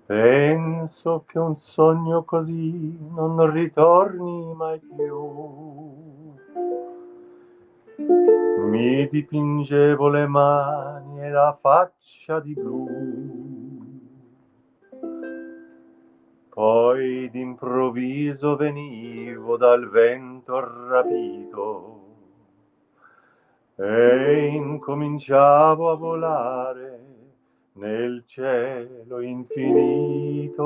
Penso che un sogno così non ritorni mai più. Mi dipingevo le mani e la faccia di blu. Poi d'improvviso venivo dal vento rapito e incominciavo a volare nel cielo infinito.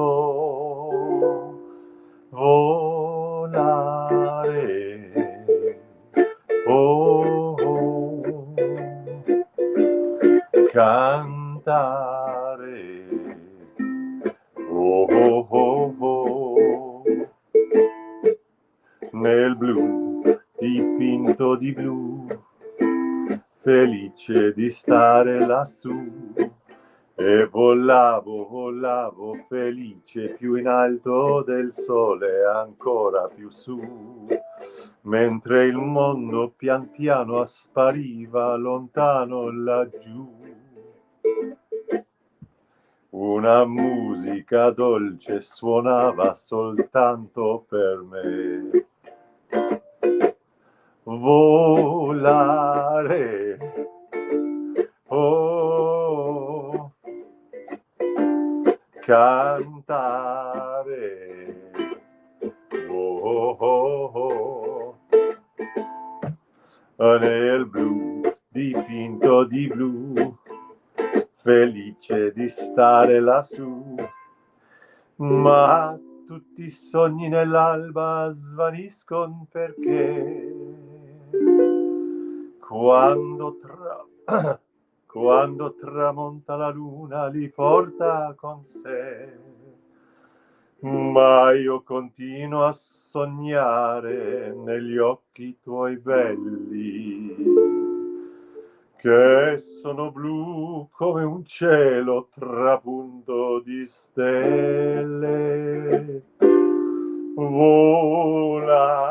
Volare, oh, oh, cantare, oh, oh, oh, oh, nel blu dipinto di blu, felice di stare lassù. E volavo, volavo felice più in alto del sole, ancora più su, mentre il mondo pian piano spariva lontano laggiù. Una musica dolce suonava soltanto per me. Volare, oh, cantare, oh, oh, oh, nel blu dipinto di blu, felice di stare lassù, ma tutti i sogni nell'alba svaniscono perché quando tramonta la luna li porta con sé. Ma io continuo a sognare negli occhi tuoi belli, che sono blu come un cielo trapunto di stelle. Volare,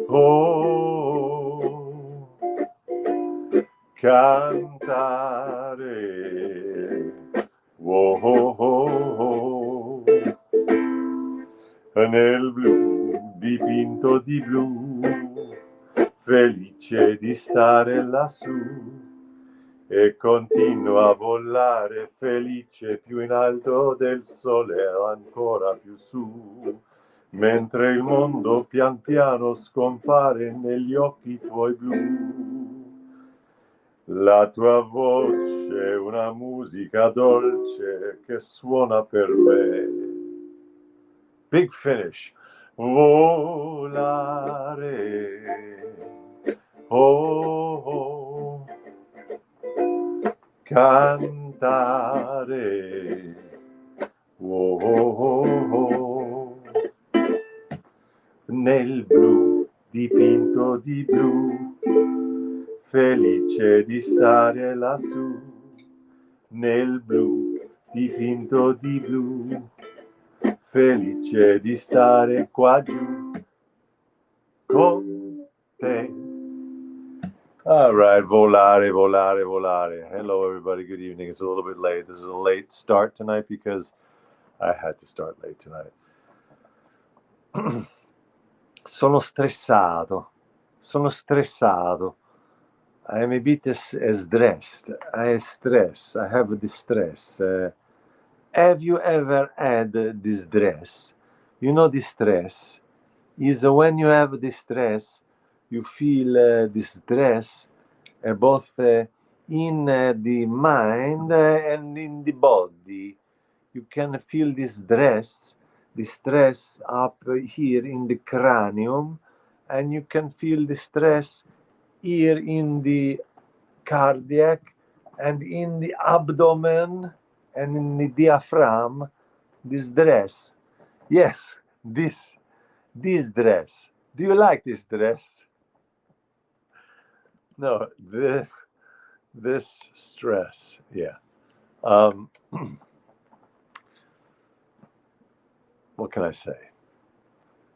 oh, cantare, oh, oh, oh, oh, nel blu dipinto di blu, felice di stare lassù, e continuo a volare felice più in alto del sole, ancora più su, mentre il mondo pian piano scompare negli occhi tuoi blu. La tua voce è una musica dolce che suona per me. Big finish. Volare, oh, oh, cantare, oh, oh, oh, nel blu dipinto di blu, felice di stare lassù, nel blu dipinto di blu, felice di stare qua giù con te. All right, volare, volare, volare. Hello, everybody. Good evening. It's a little bit late. This is a late start tonight because I had to start late tonight. Sono stressato. I am a bit stressed. I stress. I have distress. Have you ever had distress? You know, distress is when you have distress, you feel distress both in the mind and in the body. You can feel distress up here in the cranium, and you can feel distress here in the cardiac and in the abdomen and in the diaphragm. Distress. Yes, this dress. Do you like this dress? No, this stress. Yeah. What can I say?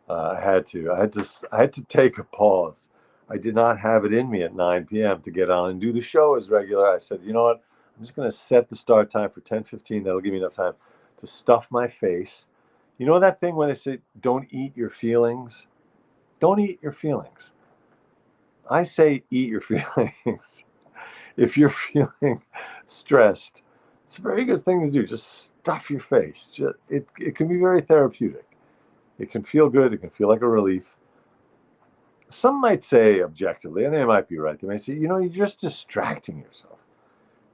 I had to take a pause. I did not have it in me at 9 p.m. to get on and do the show as regular. I said, you know what? I'm just going to set the start time for 10:15. That'll give me enough time to stuff my face. You know that thing when they say, don't eat your feelings? Don't eat your feelings. I say, eat your feelings. If you're feeling stressed, it's a very good thing to do. Just stuff your face. It can be very therapeutic. It can feel good. It can feel like a relief. Some might say objectively, and they might be right, they might say, you're just distracting yourself.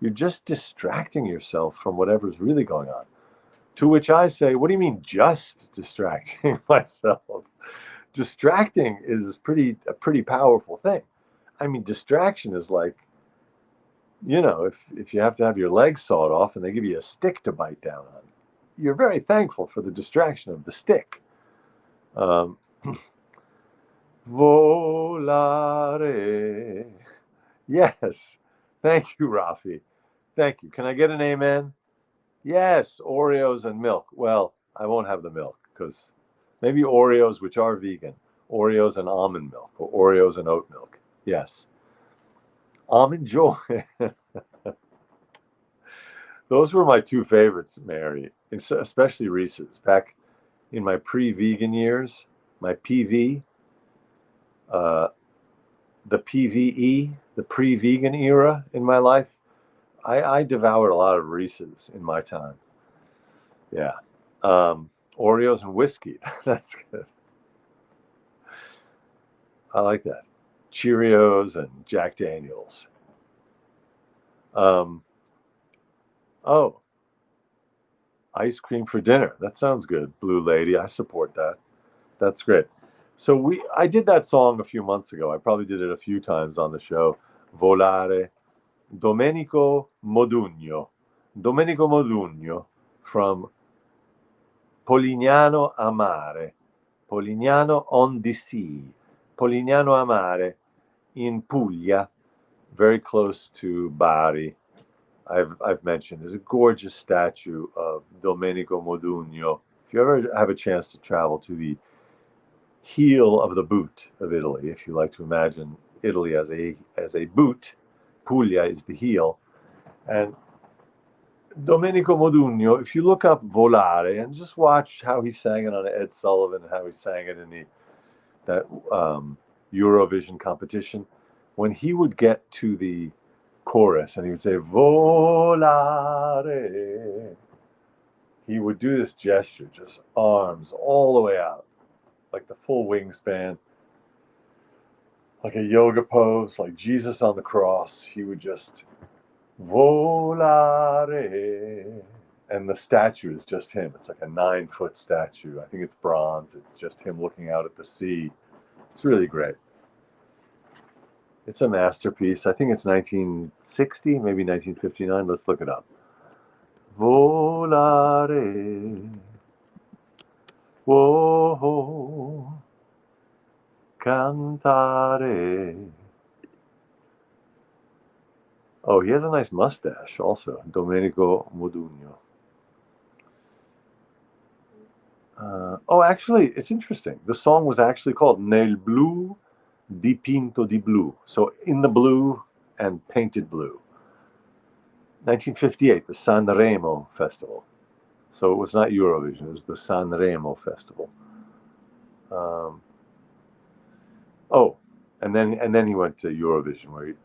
You're just distracting yourself from whatever's really going on. To which I say, what do you mean just distracting myself? Distracting is a pretty powerful thing. I mean, distraction is like, if you have to have your legs sawed off and they give you a stick to bite down on, you're very thankful for the distraction of the stick. Volare. Yes. Thank you, Rafi. Thank you. Can I get an amen? Yes, Oreos and milk. Well, I won't have the milk because maybe Oreos, which are vegan, Oreos and almond milk, or Oreos and oat milk. Yes. Almond Joy. Those were my two favorites, Mary, especially Reese's. Back in my pre-vegan years, my PV, the PVE, the pre-vegan era in my life, I devoured a lot of Reese's in my time. Yeah. Oreos and whiskey. That's good. I like that. Cheerios and Jack Daniels. Oh, ice cream for dinner. That sounds good. Blue Lady. I support that. That's great. So I did that song a few months ago. I probably did it a few times on the show. Volare. Domenico Modugno. Domenico Modugno from Polignano a Mare. Polignano on the Sea. Polignano a Mare in Puglia, very close to Bari. I've mentioned there's a gorgeous statue of Domenico Modugno. If you ever have a chance to travel to the heel of the boot of Italy, if you like to imagine Italy as a boot, Puglia is the heel, and Domenico Modugno. If you look up Volare and just watch how he sang it on Ed Sullivan and how he sang it in that Eurovision competition, when he would get to the chorus and he would say volare, he would do this gesture, just arms all the way out, like the full wingspan, like a yoga pose, like Jesus on the cross. He would just volare, and the statue is just him. It's like a 9-foot statue. I think it's bronze. It's just him looking out at the sea. It's really great. It's a masterpiece. I think it's 1960, maybe 1959. Let's look it up. Volare. Whoa. Cantare. Oh, he has a nice mustache also. Domenico Modugno. Actually, it's interesting. The song was actually called Nel blu dipinto di blu. So in the blue and painted blue. 1958, the Sanremo Festival. So it was not Eurovision, it was the Sanremo Festival. And then he went to Eurovision, where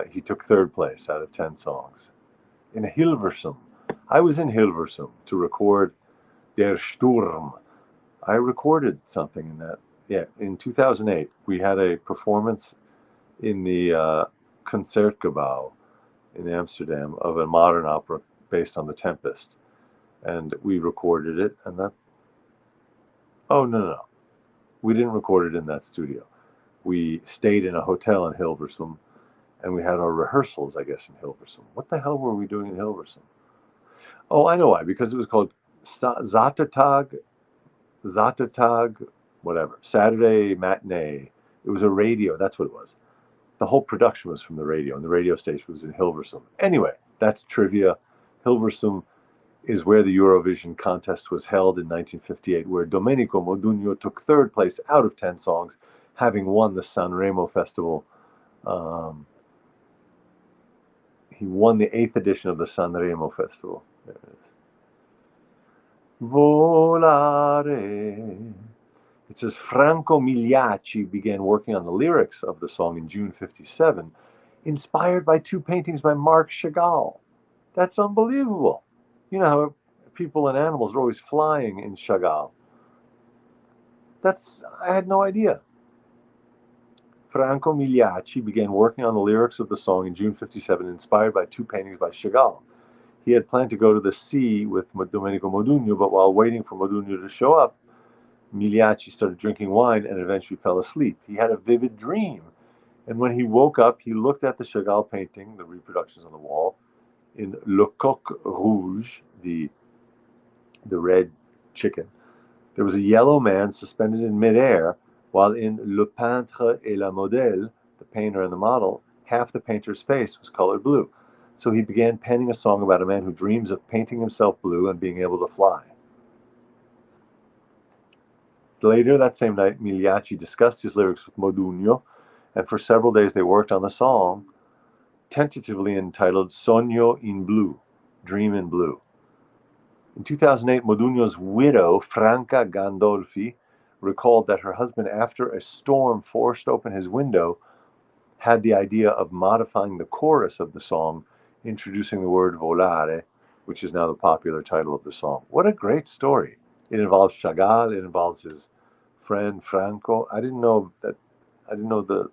he took third place out of 10 songs. In Hilversum. I was in Hilversum to record Der Sturm. I recorded something in that. Yeah, in 2008, we had a performance in the Concertgebouw in Amsterdam of a modern opera based on The Tempest. And we recorded it, and that... Oh, no. We didn't record it in that studio. We stayed in a hotel in Hilversum, and we had our rehearsals, I guess, in Hilversum. What the hell were we doing in Hilversum? Oh, I know why. Because it was called Zatertag, whatever. Saturday matinee. It was a radio. That's what it was. The whole production was from the radio, and the radio station was in Hilversum. Anyway, that's trivia. Hilversum is where the Eurovision contest was held in 1958, where Domenico Modugno took third place out of 10 songs, having won the Sanremo Festival He won the 8th edition of the Sanremo Festival. There it is. Volare. It says Franco Migliacci began working on the lyrics of the song in June '57, inspired by 2 paintings by Marc Chagall. That's unbelievable. You know how people and animals are always flying in Chagall. I had no idea. Franco Migliacci began working on the lyrics of the song in June '57, inspired by 2 paintings by Chagall. He had planned to go to the sea with Domenico Modugno, but while waiting for Modugno to show up, Migliacci started drinking wine and eventually fell asleep. He had a vivid dream, and when he woke up, he looked at the Chagall painting, the reproductions on the wall, in Le Coq Rouge, the red chicken. There was a yellow man suspended in midair, while in Le Peintre et la Modèle, the painter and the model, half the painter's face was colored blue. So he began penning a song about a man who dreams of painting himself blue and being able to fly. Later that same night, Migliacci discussed his lyrics with Modugno, and for several days they worked on the song, tentatively entitled Sogno in Blu, Dream in Blue. In 2008, Modugno's widow, Franca Gandolfi, recalled that her husband, after a storm forced open his window, had the idea of modifying the chorus of the song, introducing the word volare, which is now the popular title of the song. What a great story. It involves Chagall, it involves his friend Franco. I didn't know the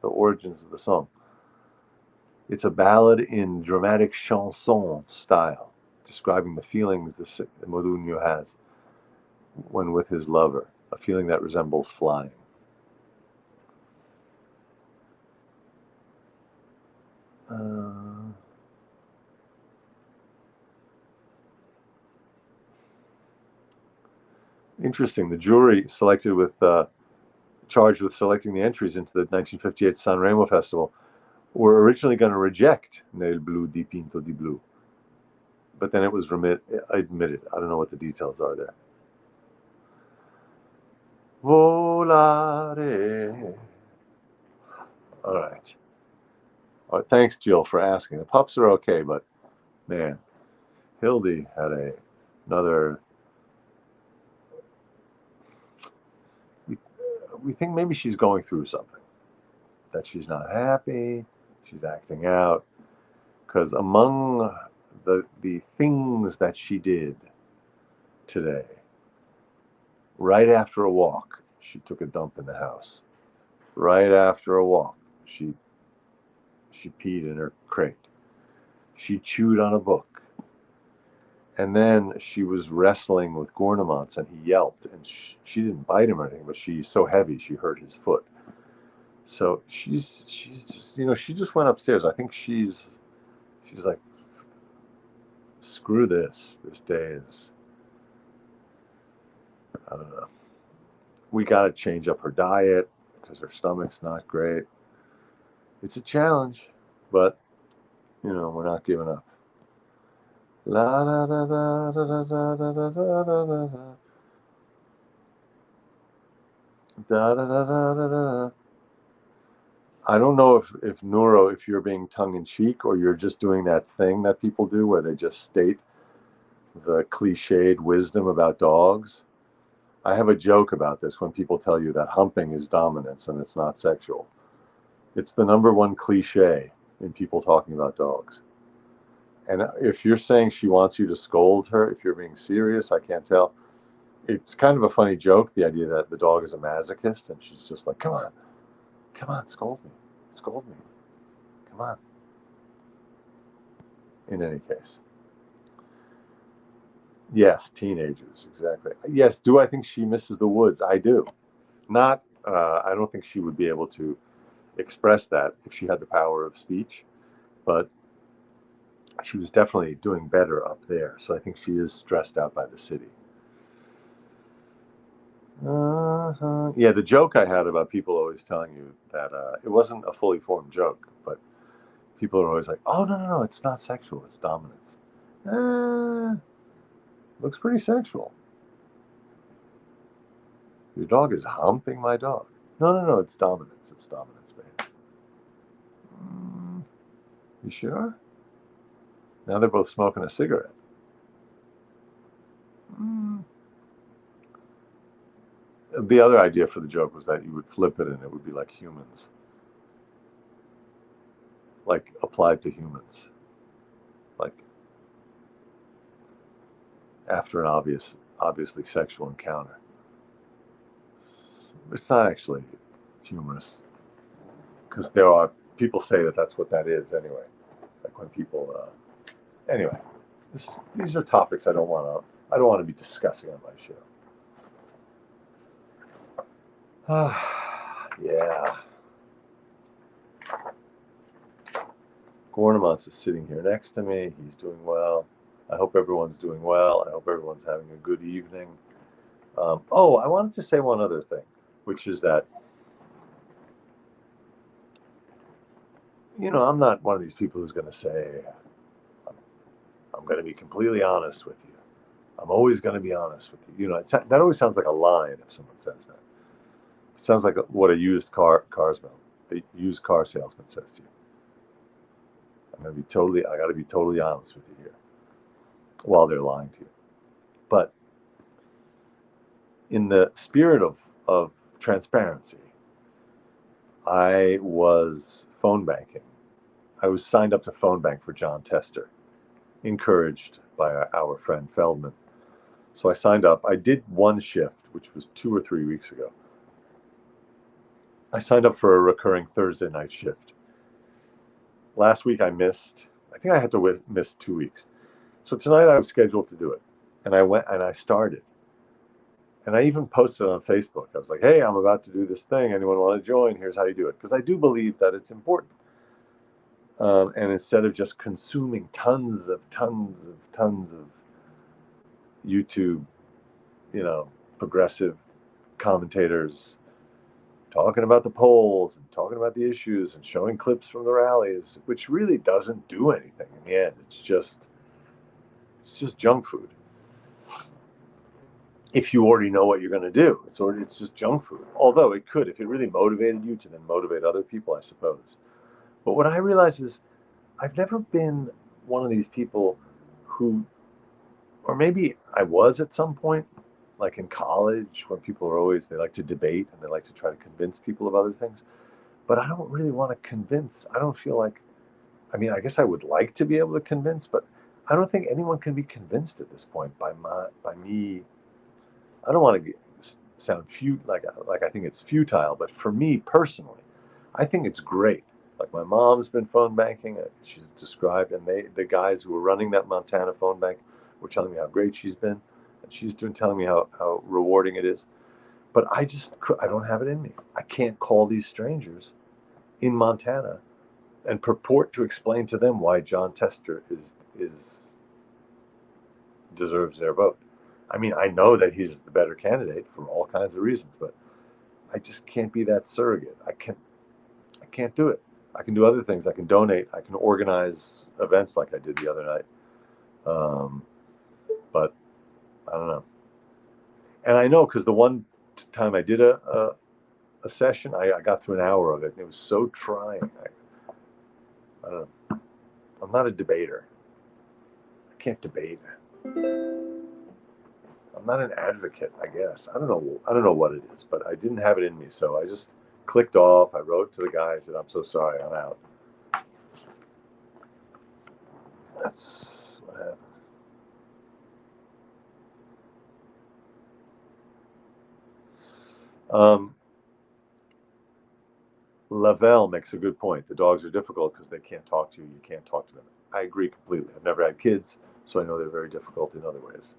origins of the song. It's a ballad in dramatic chanson style, describing the feelings that Modugno has when with his lover, a feeling that resembles flying. Interesting. The jury charged with selecting the entries into the 1958 Sanremo Festival were originally going to reject Nel Blu dipinto di blu, but then it was admitted. I don't know what the details are there. Volare. All right. Thanks, Jill, for asking. The pups are okay, but man, Hildy had another. We think maybe she's going through something, that she's not happy, she's acting out, because among the things that she did today, right after a walk, she took a dump in the house. Right after a walk, she peed in her crate. She chewed on a book. And then she was wrestling with Gornamans, and he yelped, and she didn't bite him or anything, but she's so heavy she hurt his foot. So she's just, she just went upstairs. I think she's like, screw this. This day is, I don't know. We got to change up her diet because her stomach's not great. It's a challenge, but we're not giving up. La da da da da da da da da da da da da da da da. I don't know if Nuro, if you're being tongue in cheek or you're just doing that thing that people do where they just state the cliched wisdom about dogs. I have a joke about this when people tell you that humping is dominance and it's not sexual. It's the number one cliche in people talking about dogs. And if you're saying she wants you to scold her, if you're being serious, I can't tell. It's kind of a funny joke, the idea that the dog is a masochist and she's just like, come on, scold me, come on. In any case. Yes, teenagers, exactly. Yes, do I think she misses the woods? I do. Not, I don't think she would be able to express that if she had the power of speech, but she was definitely doing better up there. So I think she is stressed out by the city. Yeah, the joke I had about people always telling you that it wasn't a fully formed joke, but people are always like, oh, no, it's not sexual, it's dominance. Looks pretty sexual. Your dog is humping my dog. No, it's dominance. It's dominance, babe. You sure? Now they're both smoking a cigarette. The other idea for the joke was that you would flip it and it would be like humans, like applied to humans, like after an obviously sexual encounter. It's not actually humorous because there are people say that that's what that is anyway. Like when people, anyway, these are topics I don't want to be discussing on my show. Yeah. Gornamonts is sitting here next to me. He's doing well. I hope everyone's doing well. I hope everyone's having a good evening. Oh, I wanted to say one other thing, which is that, I'm not one of these people who's going to say, I'm going to be completely honest with you. I'm always going to be honest with you. That always sounds like a line if someone says that. It sounds like what a used car salesman says to you. I got to be totally honest with you here while they're lying to you. But in the spirit of transparency, I was phone banking. I was signed up to phone bank for John Tester, encouraged by our friend Feldman. So I signed up. I did one shift, which was 2 or 3 weeks ago. I signed up for a recurring Thursday night shift. Last week I missed. I think I had to miss 2 weeks. So tonight I was scheduled to do it. And I went and I started. And I even posted on Facebook. I was like, hey, I'm about to do this thing. Anyone want to join? Here's how you do it. Because I do believe that it's important. And instead of just consuming tons of YouTube, progressive commentators talking about the polls and talking about the issues and showing clips from the rallies, which really doesn't do anything in the end. It's just junk food. If you already know what you're going to do, it's just junk food. Although it could, if it really motivated you to then motivate other people, I suppose. But what I realize is I've never been one of these people who, or maybe I was at some point, like in college, when people they like to debate and they like to try to convince people of other things. But I don't really want to convince. I don't feel like, I guess I would like to be able to convince, but I don't think anyone can be convinced at this point by me. I don't want to sound like I think it's futile, but for me personally, I think it's great. Like my mom's been phone banking. She's described, and the guys who were running that Montana phone bank were telling me how great she's been, and she's telling me how rewarding it is. But I don't have it in me. I can't call these strangers in Montana and purport to explain to them why John Tester deserves their vote. I know that he's the better candidate for all kinds of reasons, but I just can't be that surrogate. I can't do it. I can do other things. I can donate. I can organize events like I did the other night. But I don't know. And I know because the one time I did a session, I got through an hour of it, and it was so trying. I don't know. I'm not a debater. I can't debate. I'm not an advocate, I guess. I don't know what it is, but I didn't have it in me, so I just clicked off. I wrote to the guy. I said, I'm so sorry, I'm out. That's what happened. Lavelle makes a good point. The dogs are difficult because they can't talk to you. You can't talk to them. I agree completely. I've never had kids, so I know they're very difficult in other ways.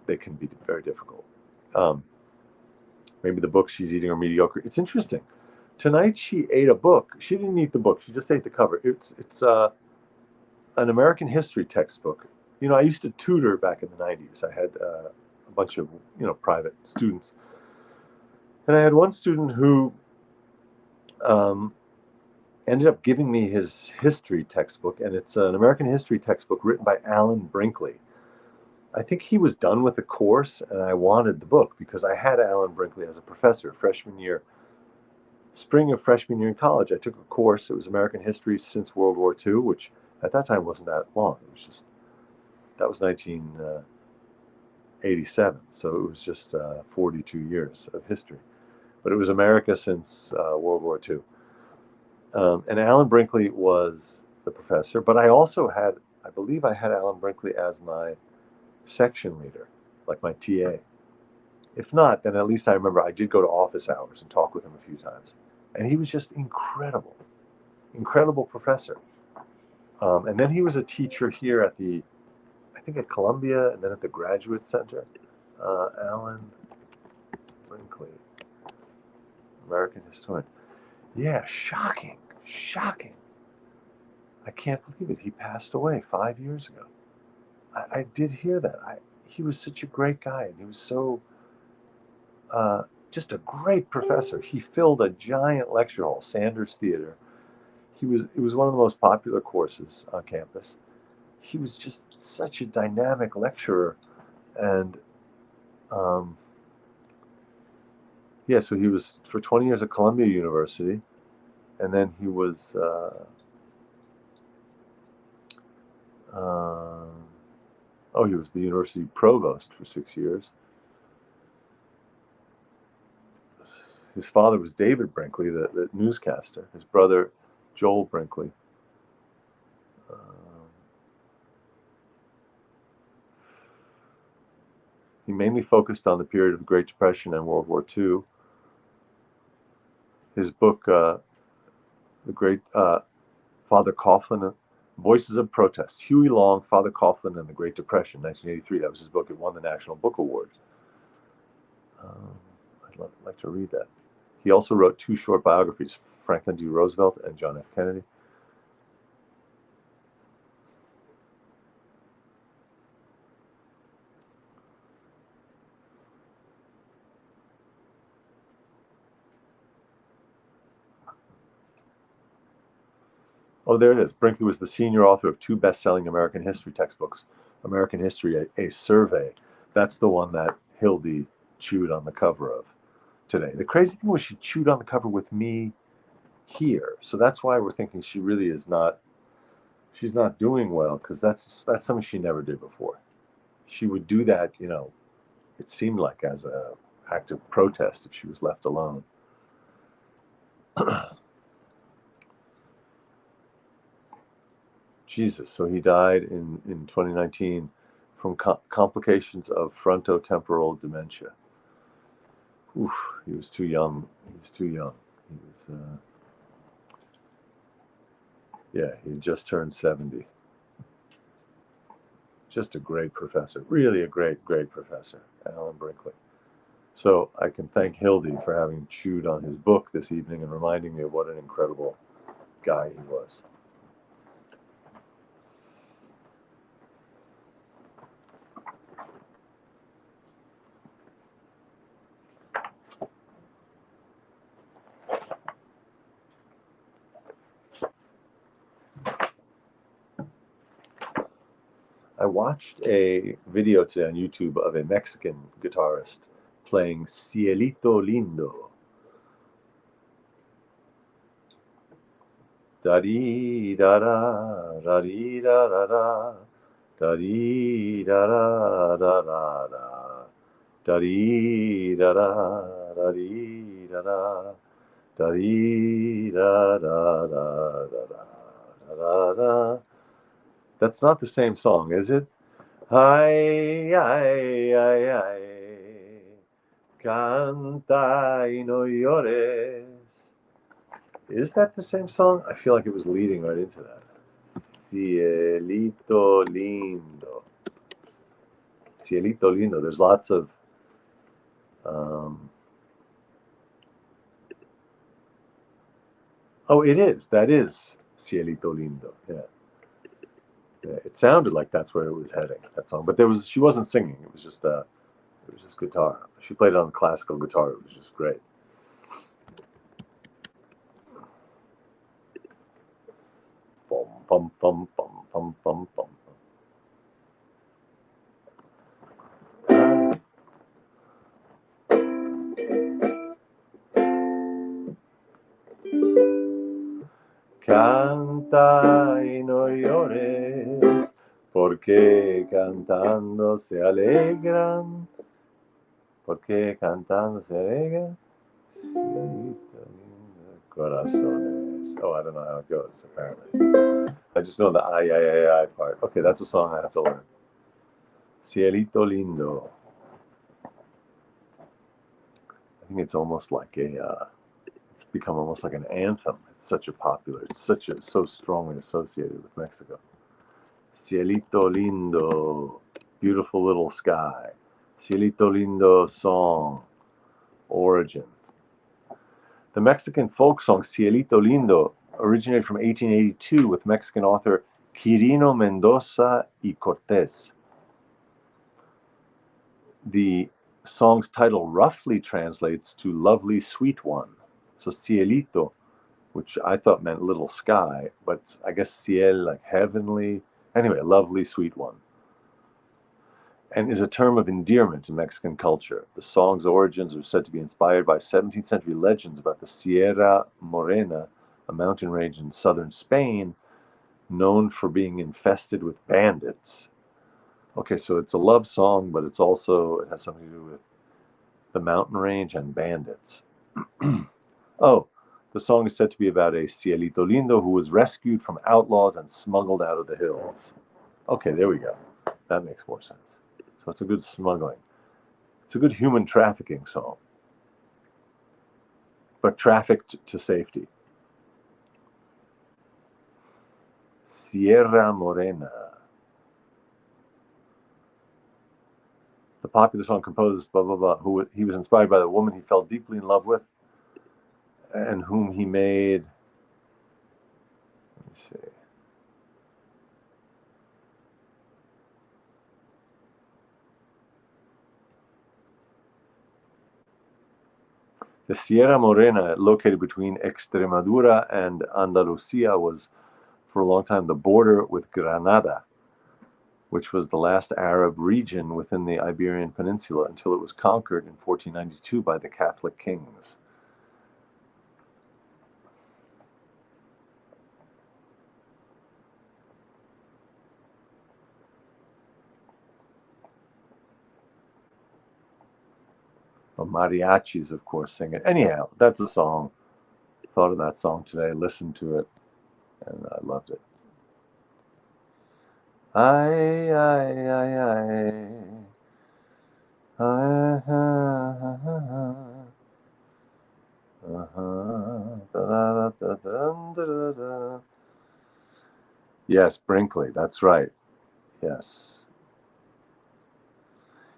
They can be very difficult. Maybe the books she's eating are mediocre. It's interesting. Tonight she ate a book. She didn't eat the book. She just ate the cover. It's an American history textbook. I used to tutor back in the 90s. I had a bunch of private students, and I had one student who ended up giving me his history textbook, and it's an American history textbook written by Alan Brinkley. I think he was done with the course, and I wanted the book because I had Alan Brinkley as a professor freshman year. Spring of freshman year in college, I took a course. It was American history since World War II, which At that time, it wasn't that long. It was just, that was 1987. So it was just 42 years of history. But it was America since World War II. And Alan Brinkley was the professor, but I also had, I believe I had Alan Brinkley as my section leader, like my TA. If not, then at least I remember I did go to office hours and talk with him a few times. And he was just incredible, incredible professor. And then he was a teacher here at the, I think at Columbia, and then at the Graduate Center. Alan Brinkley, American historian. Yeah, shocking, shocking. I can't believe it. He passed away 5 years ago. I did hear that. He was such a great guy, and he was so just a great professor. He filled a giant lecture hall, Sanders Theater. It was one of the most popular courses on campus. He was just such a dynamic lecturer, and yeah, so he was for 20 years at Columbia University, and then he was he was the university provost for 6 years. His father was David Brinkley, the newscaster. His brother, Joel Brinkley. He mainly focused on the period of the Great Depression and World War II. His book, the great Father Coughlin, Voices of Protest, Huey Long, Father Coughlin, and the Great Depression, 1983. That was his book. It won the National Book Award. I'd like to read that. He also wrote 2 short biographies, Franklin D. Roosevelt and John F. Kennedy. Oh, there it is. Brinkley was the senior author of 2 best-selling American history textbooks, American History, a Survey. That's the one that Hildy chewed on the cover of today. The crazy thing was she chewed on the cover with me here. So that's why we're thinking she really is not, she's not doing well, because that's something she never did before. She would do that, it seemed like as an act of protest if she was left alone. Jesus, so he died in 2019 from complications of frontotemporal dementia. Oof, he was too young. He was too young. He was, yeah, he just turned 70. Just a great professor, really a great, great professor, Alan Brinkley. So I can thank Hildy for having chewed on his book this evening and reminding me of what an incredible guy he was. I watched a video today on YouTube of a Mexican guitarist playing Cielito Lindo. Da-dee da-da, da-dee da-da-da, da-dee da-da, da-da-da, da-dee da-da, da-dee da-da, da-dee da-da, da-da-da. That's not the same song, is it? Ay, ay, ay, ay, canta y no llores. Is that the same song? I feel like it was leading right into that. Cielito lindo. Cielito lindo. There's lots of oh, it is. That is Cielito lindo. Yeah. Yeah, it sounded like that's where it was heading, that song. But she wasn't singing. It was just guitar. She played it on the classical guitar. It was just great. Bum bum bum bum bum bum bum. Canta y no llores. porque cantando se alegran, porque cantando se alegran, cielito lindo, corazones. Oh, I don't know how it goes, apparently. I just know the I part. Okay, that's a song I have to learn. Cielito lindo. I think it's almost like it's become almost like an anthem. It's such a popular, so strongly associated with Mexico. Cielito lindo, beautiful little sky. Cielito lindo song, origin. The Mexican folk song Cielito lindo originated from 1882 with Mexican author Quirino Mendoza y Cortez. The song's title roughly translates to lovely sweet one. So cielito, which I thought meant little sky, but I guess ciel, like heavenly. Anyway, lovely sweet one. And is a term of endearment in Mexican culture. The song's origins are said to be inspired by 17th century legends about the Sierra Morena, a mountain range in southern Spain, known for being infested with bandits. Okay, so it's a love song, but it has something to do with the mountain range and bandits. Oh, the song is said to be about a Cielito Lindo who was rescued from outlaws and smuggled out of the hills. Okay, there we go. That makes more sense. So it's a good smuggling. It's a good human trafficking song, but trafficked to safety. Sierra Morena. The popular song composed, blah, blah, blah, who he was inspired by the woman he fell deeply in love with and whom he made, let me see. The Sierra Morena, located between Extremadura and Andalusia, was for a long time the border with Granada, which was the last Arab region within the Iberian Peninsula until it was conquered in 1492 by the Catholic kings. Well, mariachis, of course, sing it. Anyhow, that's a song. Thought of that song today, listened to it, and I loved it. Ay, ay, ay, ay. Yes, Brinkley, that's right. Yes.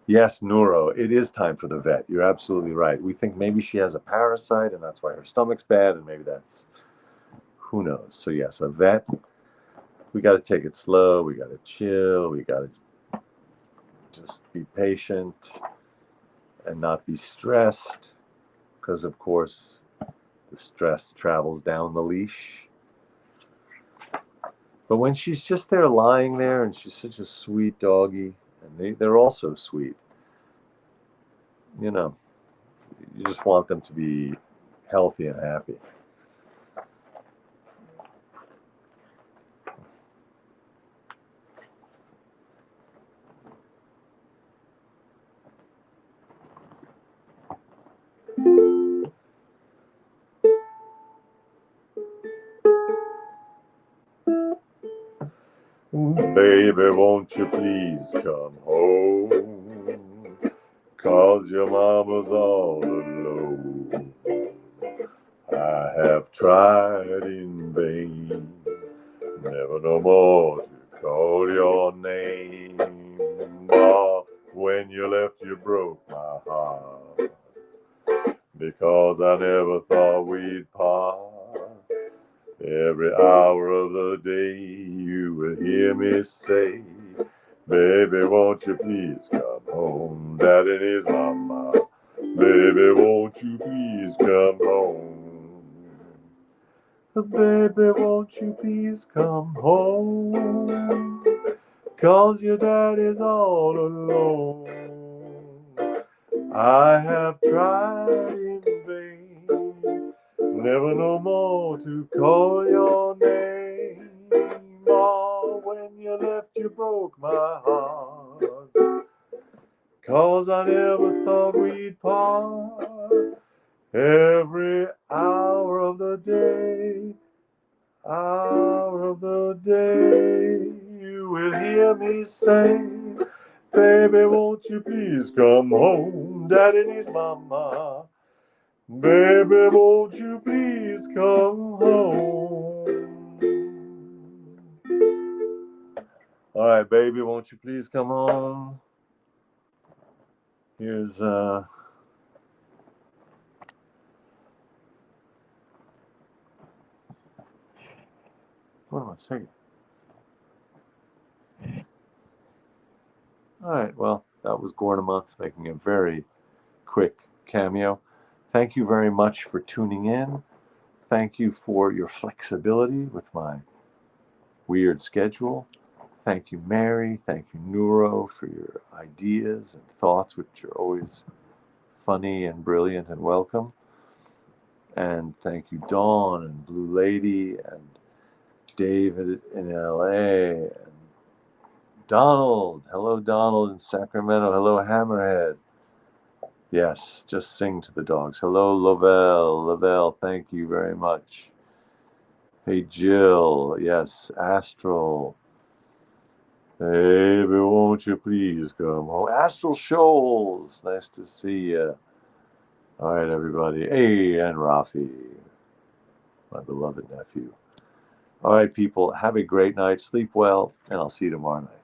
Yes, Neuro, it is time for the vet. You're absolutely right. We think maybe she has a parasite and that's why her stomach's bad, and maybe that's, who knows. So, yes, a vet. We got to take it slow. We got to chill. We got to just be patient and not be stressed because, of course, the stress travels down the leash. But when she's just there lying there and she's such a sweet doggy, and they're also sweet, you know, you just want them to be healthy and happy. Baby, won't you please come home? 'Cause your mama's all alone. I have tried in vain, never no more to call your name. Oh, when you left, you broke my heart, because I never thought we'd part. Every hour of the day you will hear me say, baby, won't you please come home? Daddy needs mama. Baby, won't you please come home? Baby, won't you please come home? 'Cause your daddy's all alone. I have tried in vain, never no more to call your name. Oh, when you left, left, you broke my heart. 'Cause I never thought we'd part. Every hour of the day, you will hear me say, baby, won't you please come home? Daddy needs mama. Baby, won't you please come home? All right, baby, won't you please come home? Here's, what am I singing? All right, well, that was Gornamonts making a very quick cameo. Thank you very much for tuning in. Thank you for your flexibility with my weird schedule. Thank you, Mary. Thank you, Neuro, for your ideas and thoughts, which are always funny and brilliant and welcome. And thank you, Dawn and Blue Lady and David in LA and Donald. Hello, Donald in Sacramento. Hello, Hammerhead. Yes, just sing to the dogs. Hello, Lavelle. Lavelle, thank you very much. Hey, Jill. Yes, Astral. Baby, won't you please come home? Astral Shoals. Nice to see you. All right, everybody. Hey, and Rafi, my beloved nephew. All right, people. Have a great night. Sleep well, and I'll see you tomorrow night.